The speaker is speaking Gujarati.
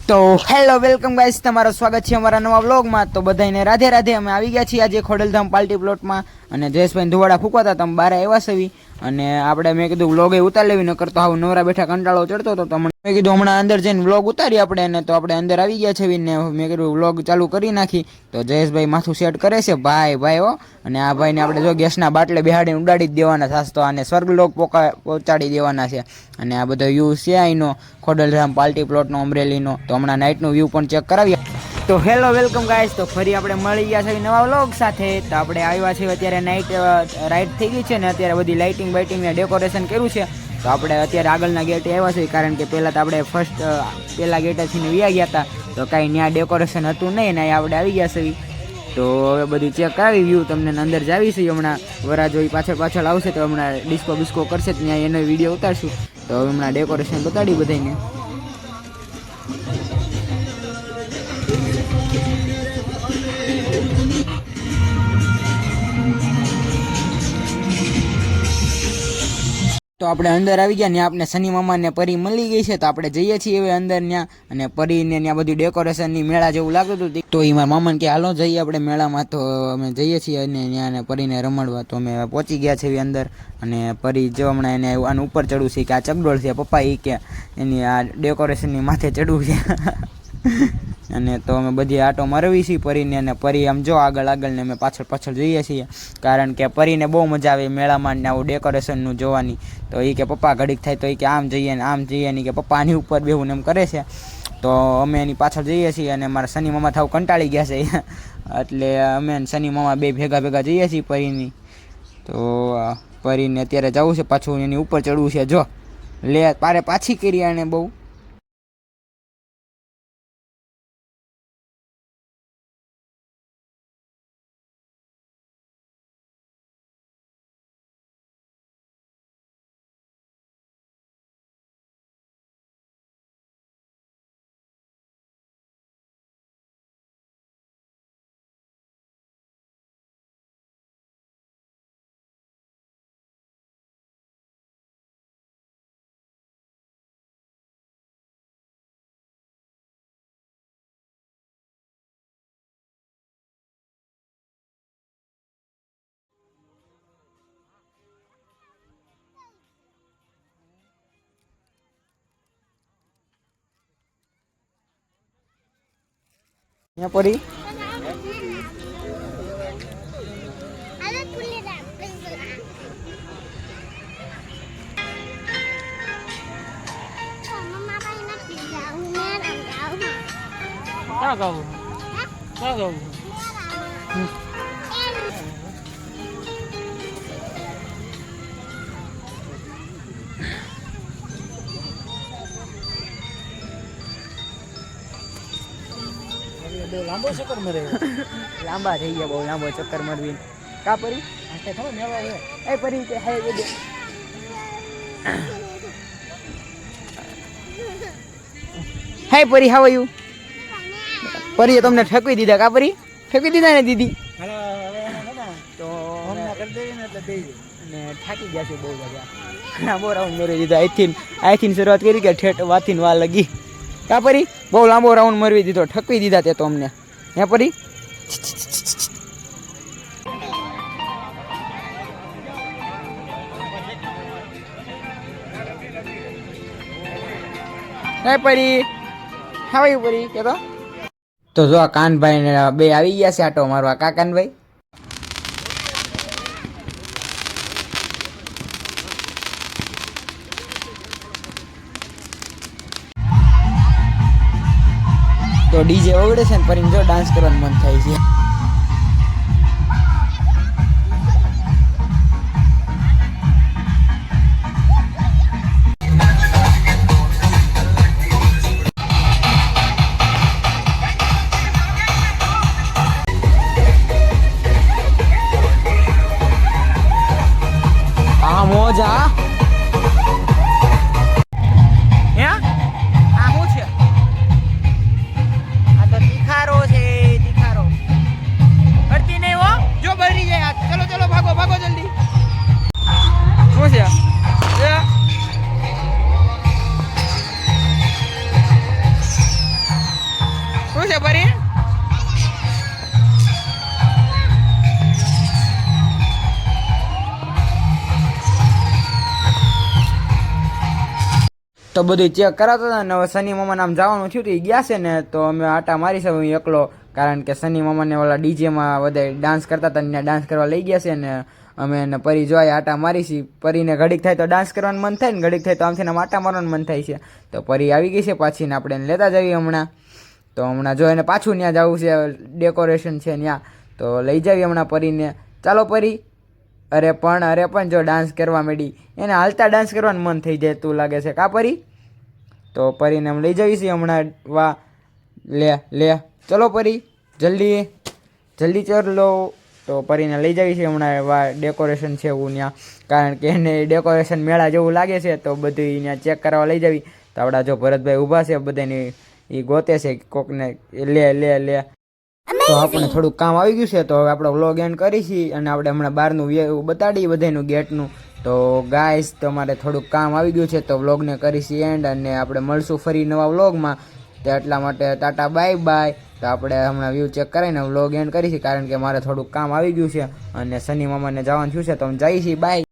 તો હેલો વેલકમ ગાઈસ, તમારું સ્વાગત છે અમારા નવા વ્લોગમાં। તો બધાને રાધે રાધે। અમે આવી ગયા છીએ આજે ખોડલધામ પાર્ટી પ્લોટમાં અને જયેશભાઈ ધુવાડા ફૂંકવાતા તમે બહાર આવ્યા છે અને આપણે મેં કીધું વ્લોગ એ ઉતાર લેવી, ન કરતો હાવ નવરા બેઠા કંટાળો ચડતો હતો તો મેં કીધું હમણાં અંદર જઈને વ્લોગ ઉતારી આપણે એને। તો આપણે અંદર આવી ગયા છે ને મેં કીધું વ્લોગ ચાલુ કરી નાખી। તો જયેશભાઈ માથું સેટ કરે છે ભાઈ હો, અને આ ભાઈને આપણે જો ગેસના બાટલે બેહાડીને ઉડાડી જ દેવાના થાસ, તો આને સ્વર્ગલોક પહોંચાડી દેવાના છે। અને આ બધો વ્યૂ છે અહીંનો ખોડલધામ પાર્ટી પ્લોટનો અમરેલીનો। તો હમણાં નાઇટનો વ્યૂ પણ ચેક કરાવીએ। તો હેલો વેલકમ ગાઈસ, તો ફરી આપણે મળી ગયા છે નવા વ્લોગ સાથે। તો આપણે આવ્યા છીએ અત્યારે નાઇટ રાઈડ થઈ ગઈ છે ને અત્યારે બધી લાઇટિંગ બાઇટિંગ ને ડેકોરેશન કર્યું છે। તો આપણે અત્યારે આગળના ગેટે આવ્યા છીએ, કારણ કે પહેલાં તો આપણે પહેલા ગેટેથી વ્યા ગયા હતા તો કાંઈ ત્યાં ડેકોરેશન હતું નહીં ને આપણે આવી ગયા છીએ। તો હવે બધું ચેક કરાવી વ્યૂ તમને અંદર જાવી છે। હમણાં વરાજો પાછળ આવશે તો હમણાં ડિસ્કો બિસ્કો કરશે ત્યાં એનો વિડીયો ઉતારશું। તો હમણાં ડેકોરેશન બતાડી બધાને। તો આપણે અંદર આવી ગયા, ત્યાં આપણે શનિ મામાને પરી મળી ગઈ છે। તો આપણે જઈએ છીએ હવે અંદર ત્યાં, અને પરીને ત્યાં બધું ડેકોરેશનની મેળા જેવું લાગતું હતું। તો એમાં મામાને કે હાલો જઈએ આપણે મેળામાં। તો અમે જઈએ છીએ અને ત્યાં પરીને રમાડવા। તો અમે પહોંચી ગયા છીએ અંદર, અને પરી જો હમણાં એને આનું ઉપર ચડવું છે કે આ ચકડોળ છે પપ્પા એ કે એની આ ડેકોરેશનની માથે ચડવું છે અને તો અમે બધી આટો મારવી છીએ પરીને, અને પરી આમ જો આગળ ને અમે પાછળ જઈએ છીએ, કારણ કે પરીને બહુ મજા આવે મેળામાં ને આવું ડેકોરેશનનું જોવાની। તો એ કે પપ્પા ઘડીક થાય તો એ કે આમ જઈએ ને આમ જઈએ ને, કે પપ્પા આની ઉપર બેહું ને એમ કરે છે। તો અમે એની પાછળ જઈએ છીએ, અને મારા શનિ મામા થાવ કંટાળી ગયા છે એટલે અમે શનિ મામા બે ભેગા જઈએ છીએ પરીની। તો પરીને અત્યારે જવું છે પાછું એની ઉપર ચડવું છે। જો લે પાછી કરી આને બહુ। यहाँ परी लांबो चक्कर मरे लांबा થઈ ગયા બહુ લાંબો ચક્કર મારવી કા પરી આટે થો મેવા એ પરી કે હે દે હે પરી હાવ યુ પરી તમને ઠકવી દીધા કા પરી ઠકવી દીધા ને દીદી તો હમણાં કરી દેવી ને એટલે દઈ ને થાકી ગયા છે બહુ બધા લાંબો રાઉન્ડ મેરી દીધા આઈથી શરૂઆત કરી કે ઠેઠ વાથી વા લગી કા પરી બહુ લાંબો રાઉન્ડ મરવી દીધો ઠકવી દીધા તે તો અમને હે પરી હે પરી હાવાયું પરી કે તો જો આ કાનભાઈ ને બે આવી ગયા છે આટો મારવા કા કાનભાઈ તો ડીજે ઓગળે છે ને પરીને જો ડાન્સ કરવાનું મન થાય છે આ મોજા છે પરી? તો બધું ચેક કરાવતા હતા ને હવે સની મામાને આમ જવાનું થયું હતું, ગયા છે ને તો અમે આટા મારી છે હું એકલો, કારણ કે સની મામાને ઓલા ડીજેમાં બધા ડાન્સ કરતા હતા ને ડાન્સ કરવા લઈ ગયા છે ને અમે એને પરી જોઈ આટા મારી છીએ. પરીને ઘડીક થાય તો ડાન્સ કરવાનું મન થાય ને ઘડીક થાય તો આમથી આટા મારવાનું મન થાય છે. તો પરી આવી ગઈ છે પાછી ને આપણે એને લેતા જઈએ હમણાં. તો હમણાં જો એને પાછું ત્યાં જવું છે, ડેકોરેશન છે ત્યાં, તો લઈ જાવી હમણાં પરીને. ચાલો પરી. અરે પણ જો ડાન્સ કરવા માંડી, એને હાલતા ડાન્સ કરવાનું મન થઈ જાય તું લાગે છે કા પરી? તો પરીને એમ લઈ જવી છીએ હમણાં. વાહ, લે ચલો પરી, જલ્દી ચલો. તો પરીને લઈ જવી છે હમણાં. વાહ, ડેકોરેશન છે એવું ત્યાં, કારણ કે એને ડેકોરેશન મેળા જેવું લાગે છે તો બધું ત્યાં ચેક કરવા લઈ જવી. તો આપણા જો ભરતભાઈ ઊભા છે બધાની એ ગોતે છે કોકને, લે. તો આપણે થોડુંક કામ આવી ગયું છે તો હવે આપણો વ્લોગ એન્ડ કરીશી અને આપણે હમણાં બહારનું વ્યૂ બતાડીએ બધાનું ગેટનું. તો ગાઈસ તમારે થોડુંક કામ આવી ગયું છે તો વ્લોગને કરીશી એન્ડ, અને આપણે મળશું ફરી નવા વ્લોગમાં. તો એટલા માટે ટાટા બાય બાય. તો આપણે હમણાં વ્યૂ ચેક કરીને વ્લોગ એન્ડ કરીશી, કારણ કે મારે થોડુંક કામ આવી ગયું છે અને સની મામાને જવાનું થયું છે તો અમે જઈશી. બાય.